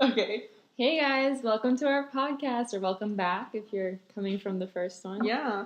Okay. Hey guys, welcome to our podcast, or welcome back if you're coming from the first one. Yeah.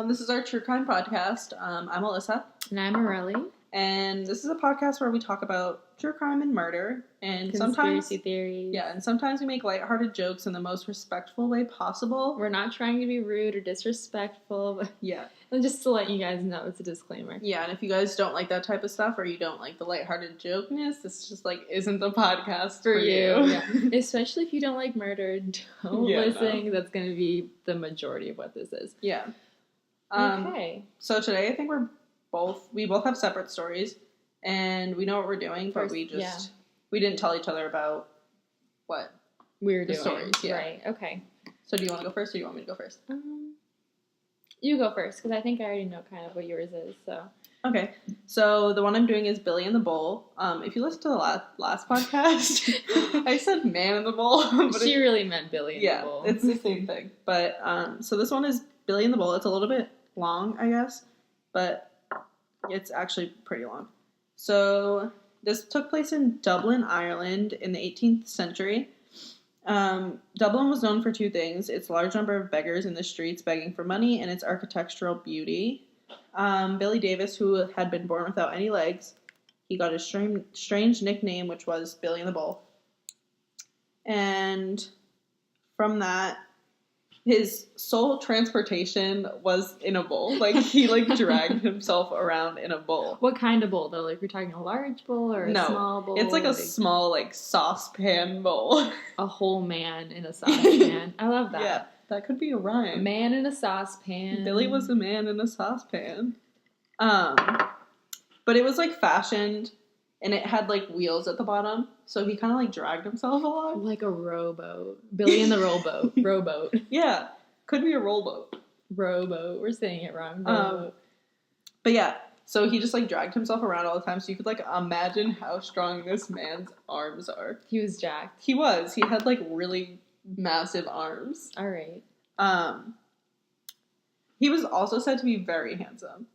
This is our true crime podcast. I'm Alyssa. And I'm Morelli. And this is a podcast where we talk about true crime and murder. And Conspiracy theories. Yeah, and sometimes we make lighthearted jokes in the most respectful way possible. We're not trying to be rude or disrespectful, but yeah. Just to let you guys know, it's a disclaimer. Yeah, and if you guys don't like that type of stuff, or you don't like the lighthearted jokeness, this just, isn't the podcast for you. Yeah. Especially if you don't like murder, don't listen. No. That's going to be the majority of what this is. Yeah. Okay. So today I think we both have separate stories, and we know what we're doing, but we didn't tell each other about what we were doing. Stories. Yeah. Right, okay. So do you want to go first, or do you want me to go first? You go first, because I think I already know kind of what yours is, so. Okay, so the one I'm doing is Billy in the Bowl. If you listen to the last podcast, I said man in the bowl. But she really meant Billy in the Bowl. Yeah, it's the same thing. But, so this one is Billy in the Bowl. It's a little bit long, I guess, but it's actually pretty long. So this took place in Dublin, Ireland in the 18th century. Dublin was known for two things: its large number of beggars in the streets begging for money, and its architectural beauty. Billy Davis, who had been born without any legs, he got a strange nickname, which was Billy in the Bowl. And from that, his sole transportation was in a bowl. He dragged himself around in a bowl. What kind of bowl though? We're talking a large bowl or a small bowl? It's a small saucepan bowl. A whole man in a saucepan. I love that. Yeah, that could be a rhyme. A man in a saucepan. Billy was a man in a saucepan. But it was fashioned, and it had wheels at the bottom, so he kind of dragged himself along. Like a rowboat. Billy in the rowboat. Rowboat. Yeah. Could be a rowboat. Rowboat. We're saying it wrong. Rowboat. But yeah, so he just dragged himself around all the time, so you could imagine how strong this man's arms are. He was jacked. He was. He had really massive arms. All right. He was also said to be very handsome.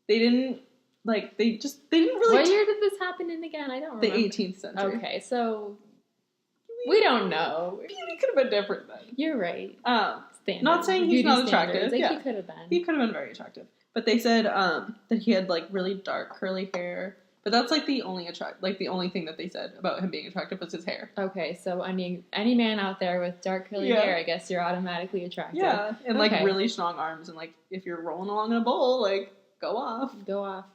They didn't really... What year did this happen in again? I don't remember. The 18th century. Okay, so... We don't know. Beauty could have been different then. You're right. Standard. Not saying he's not attractive. He could have been. He could have been very attractive. But they said that he had really dark curly hair. But that's the only the only thing that they said about him being attractive was his hair. Okay, so any man out there with dark curly hair, I guess you're automatically attractive. Yeah, and really strong arms, and if you're rolling along in a bowl, go off. Go off.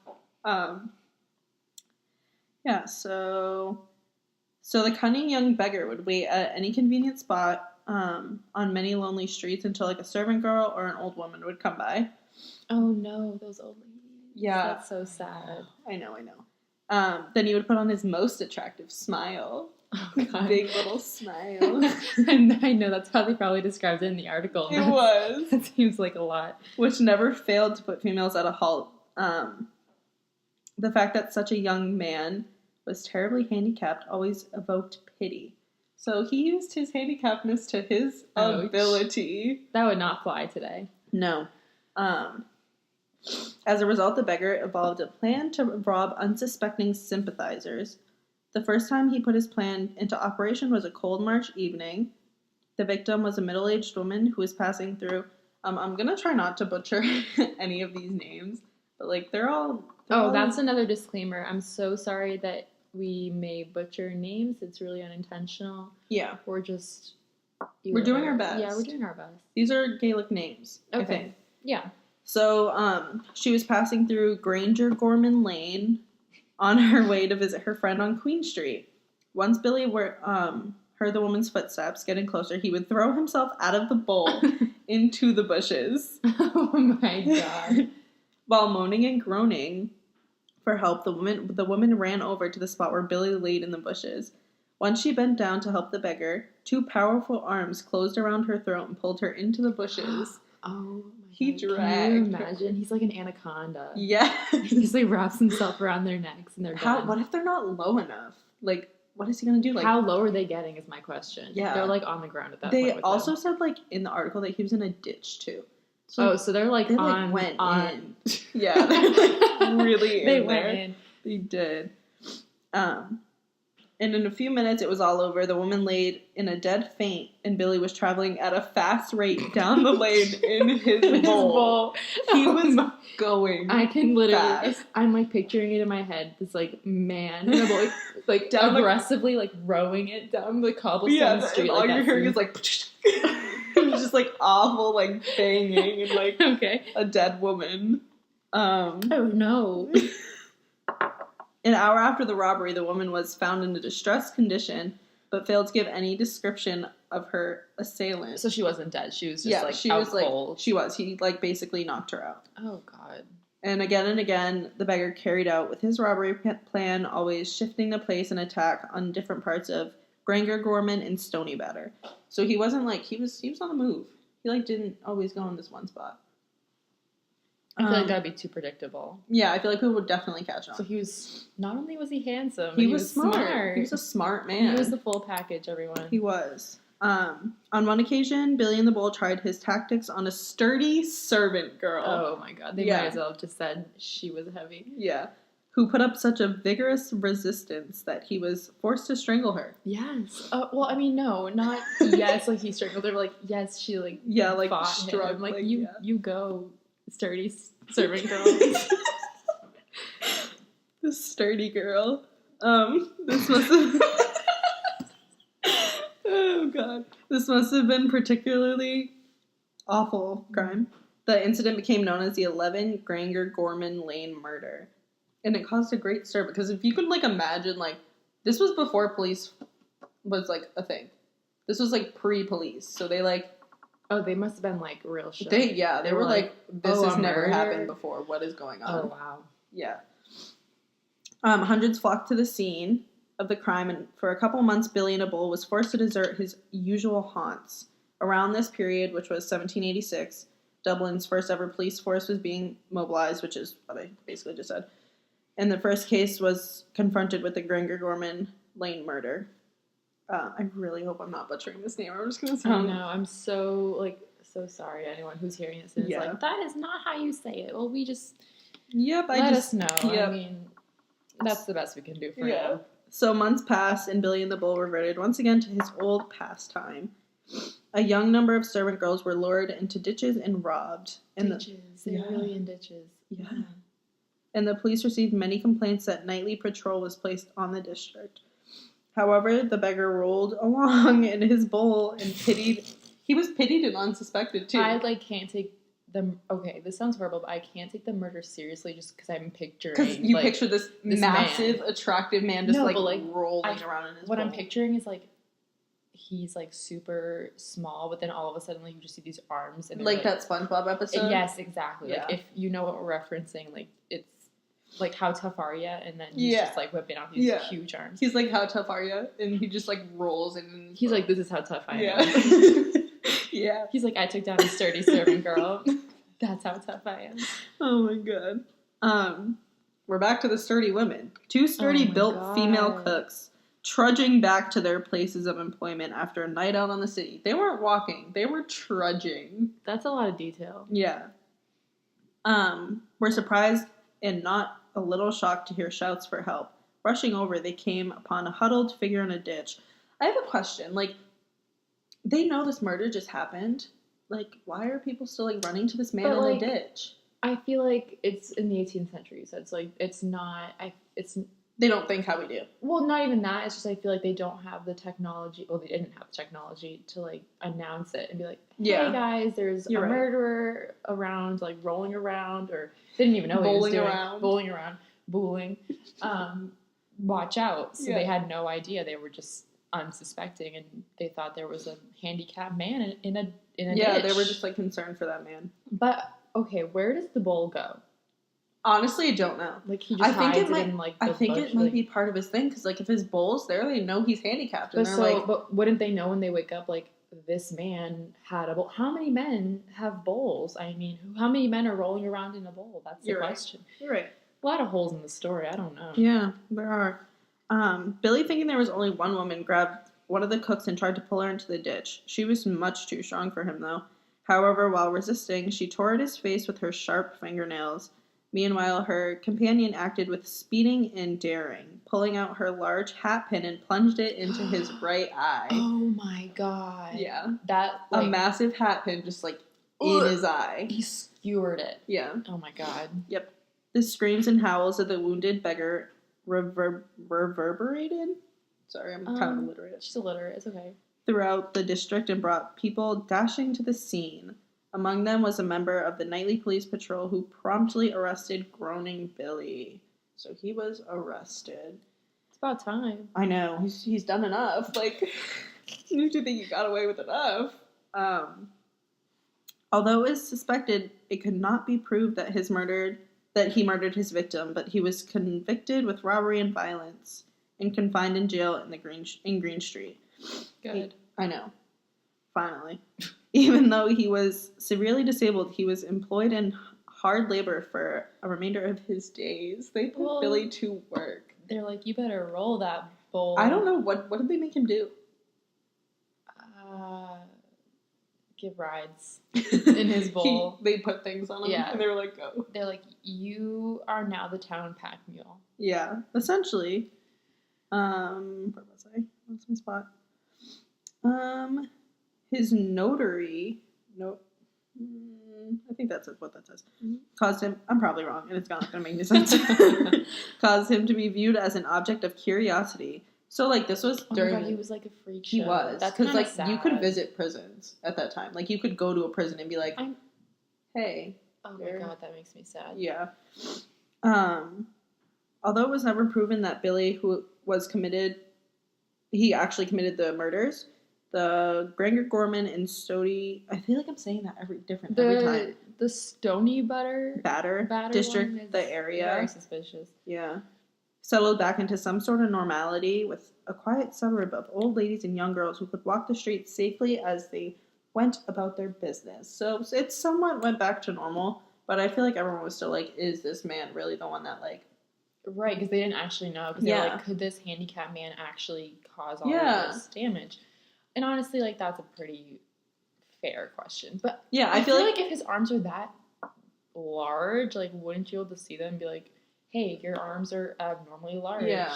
Yeah, so the cunning young beggar would wait at any convenient spot on many lonely streets until a servant girl or an old woman would come by. Oh no, those old ladies. Yeah. That's so sad. I know. Then he would put on his most attractive smile. Oh, God. Big little smile. And I know that's how they probably described it in the article. It was. That seems like a lot. Which never failed to put females at a halt. The fact that such a young man was terribly handicapped always evoked pity. So he used his handicapness to his ability. That would not fly today. No. As a result, the beggar evolved a plan to rob unsuspecting sympathizers. The first time he put his plan into operation was a cold March evening. The victim was a middle-aged woman who was passing through... I'm going to try not to butcher any of these names, but they're all... That's another disclaimer. I'm so sorry that we may butcher names. It's really unintentional. Yeah. We're just... We're doing our best. Yeah, we're doing our best. These are Gaelic names, okay. I think. Yeah. So, she was passing through Granger Gorman Lane on her way to visit her friend on Queen Street. Once Billy heard the woman's footsteps getting closer, he would throw himself out of the bowl into the bushes. Oh my God. While moaning and groaning for help, the woman ran over to the spot where Billy laid in the bushes. Once she bent down to help the beggar, two powerful arms closed around her throat and pulled her into the bushes. Oh, he dragged. Can you imagine? He's like an anaconda. Yeah. He just wraps himself around their necks and they're done. What if they're not low enough? What is he gonna do? How low are they getting? Is my question. Yeah, they're on the ground at that point. They also said in the article that he was in a ditch too. So they're they went in. Yeah, they're really in they there. went in. They did. And in a few minutes, it was all over. The woman laid in a dead faint, and Billy was traveling at a fast rate down the lane in his bowl. He was going I can literally, fast. I'm like picturing it in my head. This like man in a bowl, like Down aggressively like rowing it down the cobblestone street. All Like you're hearing is like, just like awful like banging and like okay. a dead woman. Oh no. An hour after the robbery, the woman was found in a distressed condition, but failed to give any description of her assailant. So she wasn't dead. She was just she out was like cold. she was. He like basically knocked her out. Oh god. And again, the beggar carried out with his robbery plan, always shifting the place and attack on different parts of Granger Gorman and Stony Batter. So he wasn't like he was on the move. He like didn't always go in this one spot. I feel like that'd be too predictable. Yeah, I feel like people would definitely catch on. So he was, not only was he handsome, he was smart. He was a smart man. He was the full package, everyone. He was. On one occasion, Billy and the Bull tried his tactics on a sturdy servant girl. Oh my god, they might as well have just said she was heavy. Yeah. Who put up such a vigorous resistance that he was forced to strangle her. Yes. Well, I mean, no, not yes, like he strangled her, but like, yes, she like like fought struck, him. Like, like you go, sturdy servant girl. The sturdy girl. This must have... Oh, God. This must have been particularly awful crime. The incident became known as the 11 Granger Gorman Lane murder. And it caused a great stir, because if you could, like, imagine, like, this was before police was, like, a thing. This was, like, pre-police. So they, like... Oh, they must have been, like, real shit. They were like, this has never murder? happened before. What is going on? Oh, wow. Yeah. Hundreds flocked to the scene of the crime, and for a couple months, Billy in a Bull was forced to desert his usual haunts. Around this period, which was 1786, Dublin's first ever police force was being mobilized, which is what I basically just said. And the first case was confronted with the Granger Gorman Lane murder. I really hope I'm not butchering this name. I'm just going to say Oh, no, I'm so sorry, anyone who's hearing this and is Yeah. like, that is not how you say it. Well, we just... Yep, Let us know. Yep. I mean, that's the best we can do for Yeah. now. So months passed, and Billy and the Bull reverted once again to his old pastime. A young number of servant girls were lured into ditches and robbed. And Ditches. They're really in ditches. Yeah. And the police received many complaints that nightly patrol was placed on the district. However, the beggar rolled along in his bull and he was pitied and unsuspected too. I can't take the, okay, this sounds horrible, but I can't take the murder seriously just because I'm picturing. Because you picture this this massive, man. Attractive man just No, but, rolling around in his What bull. I'm picturing is he's super small, but then all of a sudden you just see these arms and like that SpongeBob episode. Yes, exactly. Yeah. If you know what we're referencing, it's like How Tough Are Ya? And then he's just whipping out these huge arms. He's like, how tough are you? And he just rolls in. And he's like, this is how tough I am. Yeah. Yeah. He's like, I took down a sturdy servant girl. That's how tough I am. Oh my god. We're back to the sturdy women. Two sturdy built female cooks trudging back to their places of employment after a night out on the city. They weren't walking, they were trudging. That's a lot of detail. Yeah. Were surprised and not a little shocked to hear shouts for help. Rushing over, they came upon a huddled figure in a ditch. I have a question. They know this murder just happened. Why are people still, running to this man in the ditch? I feel like it's in the 18th century, so it's not, They don't think how we do. Well, not even that. It's just I feel like they don't have the technology. Well, they didn't have the technology to announce it and be like, "Hey guys, there's a murderer around, rolling around," or they didn't even know what he was doing. Bowling around, booling. Watch out! So they had no idea. They were just unsuspecting, and they thought there was a handicapped man in a ditch. They were just concerned for that man. But okay, where does the bull go? Honestly, I don't know. He just hides it in I think it might be part of his thing because if his bull's there, they know he's handicapped. And but wouldn't they know when they wake up? This man had a bowl. How many men have bowls? I mean, how many men are rolling around in a bowl? That's the question. You're right. A lot of holes in the story. I don't know. Yeah, there are. Billy, thinking there was only one woman, grabbed one of the cooks and tried to pull her into the ditch. She was much too strong for him, though. However, while resisting, she tore at his face with her sharp fingernails. Meanwhile, her companion acted with speeding and daring, pulling out her large hat pin and plunged it into his right eye. Oh my god. Yeah. That, a massive hat pin just, in his eye. He skewered it. Yeah. Oh my god. Yep. The screams and howls of the wounded beggar reverberated? Sorry, I'm kind of illiterate. She's illiterate. It's okay. Throughout the district and brought people dashing to the scene. Among them was a member of the nightly police patrol who promptly arrested groaning Billy. So he was arrested. It's about time. I know. He's done enough. You do think he got away with enough. Although it was suspected, it could not be proved that he murdered his victim, but he was convicted with robbery and violence and confined in jail in Green Street. Good. I know. Finally. Even though he was severely disabled, he was employed in hard labor for a remainder of his days. They put Billy to work. They're like, you better roll that bowl. I don't know. What did they make him do? Give rides in his bowl. They put things on him, and they were like, go. They're like, you are now the town pack mule. Yeah, essentially. Where was I? What's my spot? His notary, I think that's what that says, caused him, I'm probably wrong, and it's not going to make any sense, caused him to be viewed as an object of curiosity. So, this was during... Oh my God, he was like a freak show. He was. That's because, you could visit prisons at that time. You could go to a prison and be like, hey. Oh my God, that makes me sad. Yeah. Although it was never proven that Billy, he actually committed the murders, the Granger Gorman and Stody, I feel like I'm saying that every time. The Stony Batter district, the area. Very suspicious. Yeah. Settled back into some sort of normality with a quiet suburb of old ladies and young girls who could walk the streets safely as they went about their business. So it somewhat went back to normal, but I feel like everyone was still like, is this man really the one that Right, because they didn't actually know. Because they're like, could this handicapped man actually cause all of this damage? And honestly, that's a pretty fair question. But yeah, I feel like if his arms are that large, wouldn't you be able to see them and be like, hey, your arms are abnormally large? Yeah.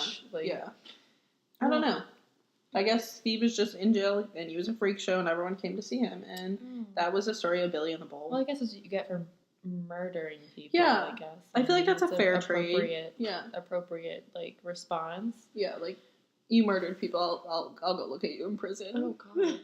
I don't know. I guess he was just in jail and he was a freak show and everyone came to see him. And that was the story of Billy in the Bowl. Well, I guess that's what you get for murdering people, yeah. I guess. I feel like that's a fair trade. Appropriate, response. Yeah, you murdered people, I'll go look at you in prison. Oh, God.